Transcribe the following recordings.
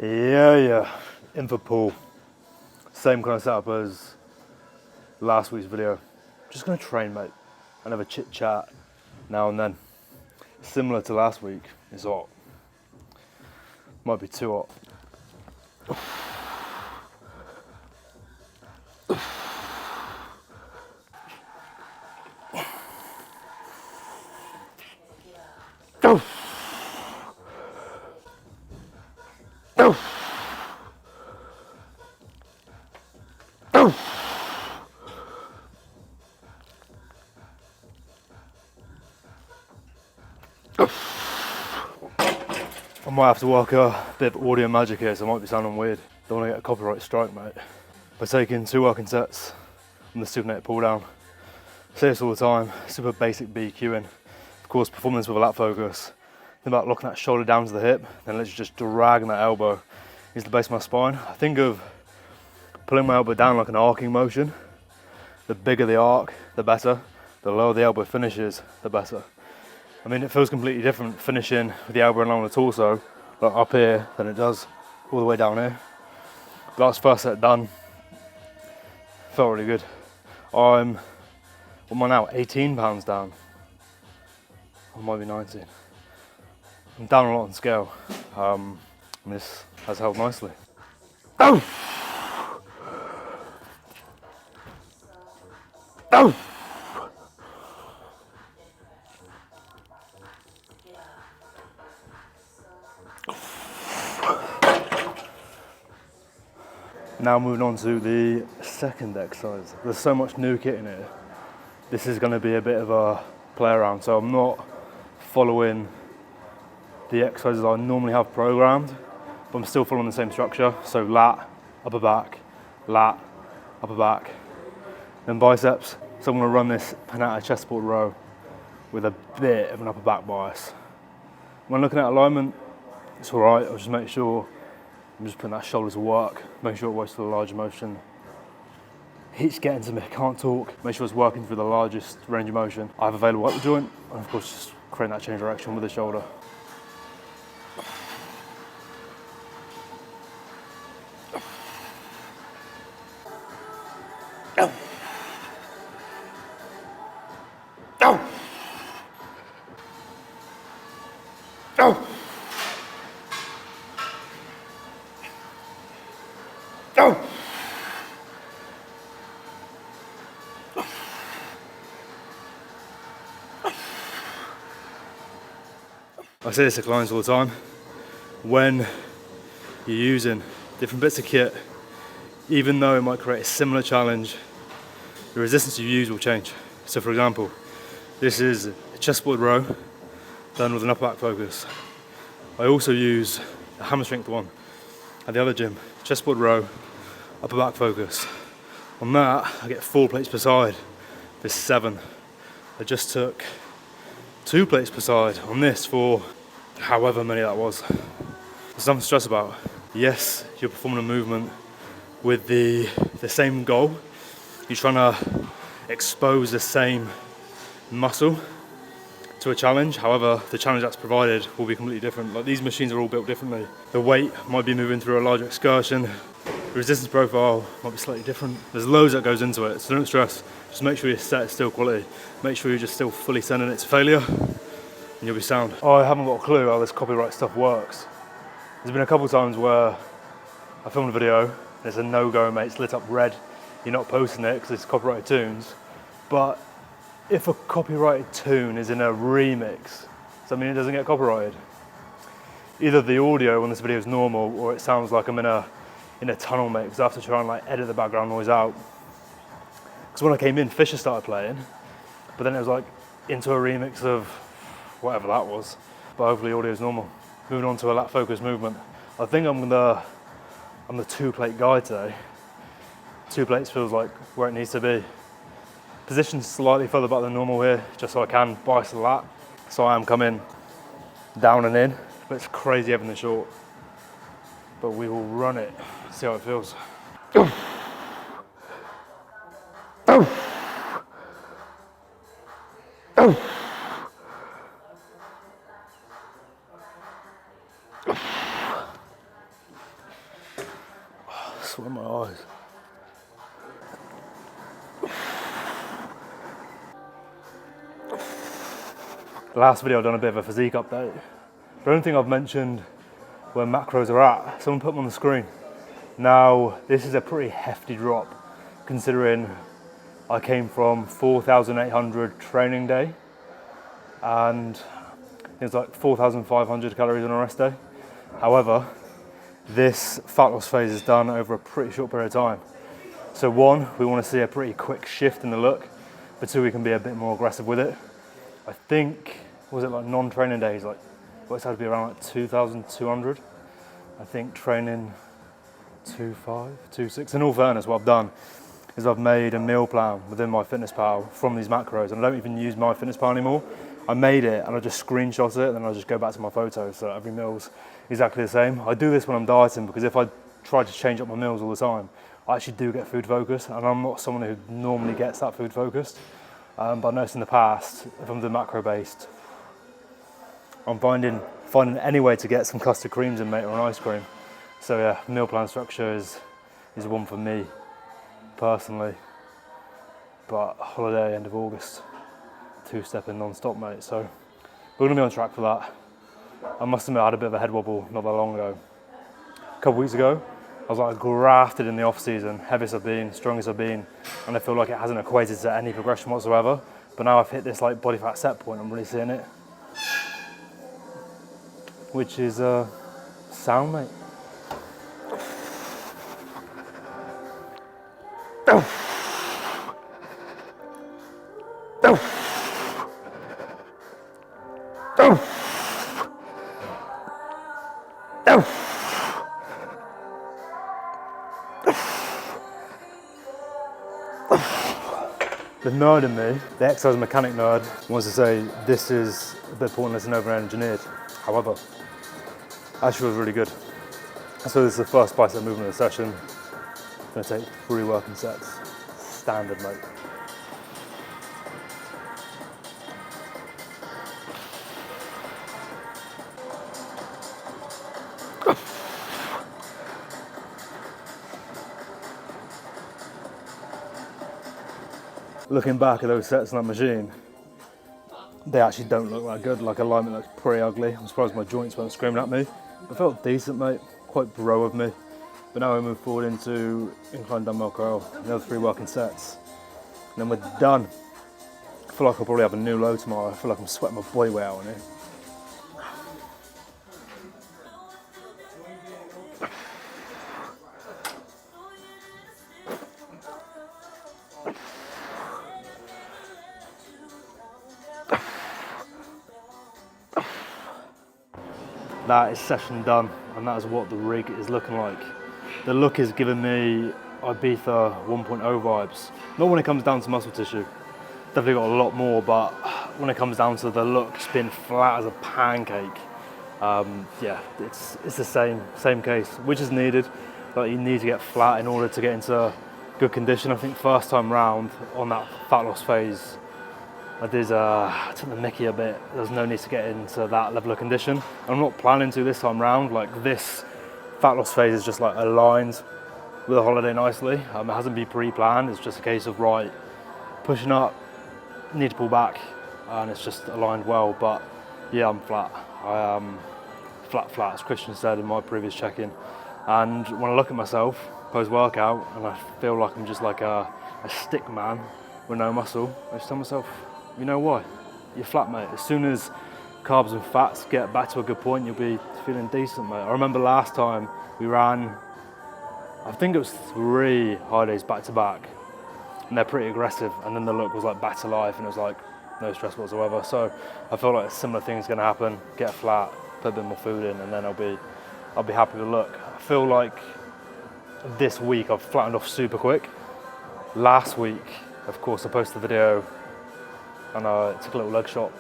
Yeah, in for pull. Same kind of setup as last week's video. Just gonna train, mate, and have a chit chat now and then. Similar to last week, it's hot. Might be too hot. I might have to work a bit of audio magic here, so I might be sounding weird. Don't want to get a copyright strike, mate. By taking 2 working sets from the supernated pull down. I say this all the time, super basic BQing. Of course, performing this with a lat focus. Think about locking that shoulder down to the hip, then literally just dragging that elbow into the base of my spine. I think of pulling my elbow down like an arcing motion. The bigger the arc, the better. The lower the elbow finishes, the better. I mean, it feels completely different finishing with the elbow along the torso, like up here, than it does all the way down here. But that's first set done. Felt really good. What am I now? 18 pounds down. I might be 19. I'm down a lot on scale. And this has held nicely. Oh! Oh! Now moving on to the second exercise. There's so much new kit in here. This is going to be a bit of a play around, so I'm not following the exercises I normally have programmed, but I'm still following the same structure. So lat, upper back, lat, upper back, then biceps. So I'm going to run this Pinata chest support row with a bit of an upper back bias. When looking at alignment, it's all right. I'll just make sure I'm just putting that shoulder to work, make sure it works for the larger motion. Heat's getting to me, can't talk. Make sure it's working through the largest range of motion I have available at the joint, and of course just creating that change of direction with the shoulder. I say this to clients all the time. When you're using different bits of kit, even though it might create a similar challenge, the resistance you use will change. So for example, this is a chest support row done with an upper back focus. I also use a hammer strength one at the other gym, chest support row, upper back focus. On that, I get 4 plates per side. This 7. I just took 2 plates per side on this for however many that was. There's nothing to stress about. Yes, you're performing a movement with the same goal. You're trying to expose the same muscle to a challenge. However, the challenge that's provided will be completely different. Like, these machines are all built differently. The weight might be moving through a larger excursion. The resistance profile might be slightly different. There's loads that goes into it, so don't stress. Just make sure your set is still quality. Make sure you're just still fully sending it to failure, and you'll be sound. I haven't got a clue how this copyright stuff works. There's been a couple of times where I filmed a video, there's a no-go, mate, it's lit up red. You're not posting it because it's copyrighted tunes. But if a copyrighted tune is in a remix, does that mean it doesn't get copyrighted? Either the audio on this video is normal, or it sounds like I'm in a tunnel, mate, because I have to try and like edit the background noise out. Because when I came in, Fisher started playing, but then it was like into a remix of whatever that was. But hopefully audio is normal. Moving on to a lat focus movement. I think I'm the 2-plate guy today. 2 plates feels like where it needs to be. Positioned slightly further back than normal here, just so I can bice the lat. So I am coming down and in, but it's crazy having the short. But we will run it, see how it feels. sweat in my eyes. Last video I've done a bit of a physique update. The only thing I've mentioned where macros are at, someone put them on the screen. Now, this is a pretty hefty drop considering I came from 4,800 training day and it was like 4,500 calories on a rest day. However, this fat loss phase is done over a pretty short period of time. So one, we want to see a pretty quick shift in the look, but two, we can be a bit more aggressive with it. I think, was it like non-training days, like works out to be around like 2,200. I think training 2.5, 2.6. In all fairness, what I've done is I've made a meal plan within MyFitnessPal from these macros, and I don't even use MyFitnessPal anymore. I made it and I just screenshot it, and then I just go back to my photos, so every meal's exactly the same. I do this when I'm dieting because if I try to change up my meals all the time, I actually do get food focused, and I'm not someone who normally gets that food focused. But I noticed in the past, if I'm doing macro based, I'm finding any way to get some custard creams in, mate, or an ice cream. So yeah, meal plan structure is one for me personally. But holiday end of August, 2-stepping non-stop, mate. So we're gonna be on track for that. I must admit I had a bit of a head wobble not that long ago. A couple weeks ago, I was like grafted in the off season, heaviest I've been, strongest I've been, and I feel like it hasn't equated to any progression whatsoever. But now I've hit this like body fat set point, I'm really seeing it. Which is sound, mate. The nerd in me, the exercise mechanic nerd, wants to say this is a bit pointless and over-engineered. However, actually feels really good. So this is the first bicep movement of the session. I'm gonna take 3 working sets. Standard, mate. Looking back at those sets on that machine, they actually don't look that good. Like alignment looks pretty ugly. I'm surprised my joints weren't screaming at me. It felt decent, mate. Quite bro of me. But now we move forward into incline dumbbell curl, another 3 working sets, and then we're done. I feel like I'll probably have a new low tomorrow. I feel like I'm sweating my body weight out on it. That is session done, and that is what the rig is looking like. The look is giving me Ibiza 1.0 vibes. Not when it comes down to muscle tissue. Definitely got a lot more, but when it comes down to the look, just being flat as a pancake, yeah, it's the same case, which is needed. Like you need to get flat in order to get into good condition. I think first time round on that fat loss phase, I took the mickey a bit. There's no need to get into that level of condition. And I'm not planning to this time round. Like this fat loss phase is just like aligned with the holiday nicely. It hasn't been pre-planned. It's just a case of right, pushing up, need to pull back, and it's just aligned well. But yeah, I'm flat. I am flat, as Christian said in my previous check-in. And when I look at myself post-workout, and I feel like I'm just like a stick man with no muscle, I just tell myself, you know why? You're flat, mate. As soon as carbs and fats get back to a good point, you'll be feeling decent, mate. I remember last time we ran, I think it was 3 high days back to back, and they're pretty aggressive, and then the look was like back to life, and it was like no stress whatsoever. So I feel like a similar thing's gonna happen. Get flat, put a bit more food in, and then I'll be happy with the look. I feel like this week I've flattened off super quick. Last week, of course, I posted a video and I took a little leg shot.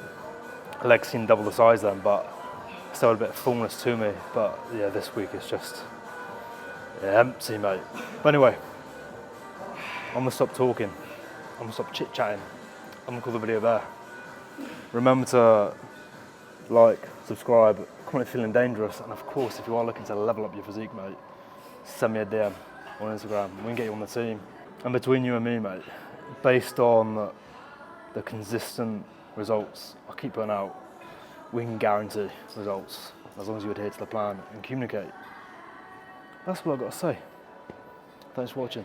Legs seemed double the size then, but still had a bit of fullness to me. But yeah, this week it's just empty, mate. But anyway, I'm gonna stop talking. I'm gonna stop chit-chatting. I'm gonna call the video there. Remember to like, subscribe, comment feeling dangerous, and of course, if you are looking to level up your physique, mate, send me a DM. on Instagram. We can get you on the team. And between you and me, mate, based on the consistent results I keep putting out, we can guarantee results as long as you adhere to the plan and communicate. That's what I've got to say. Thanks for watching.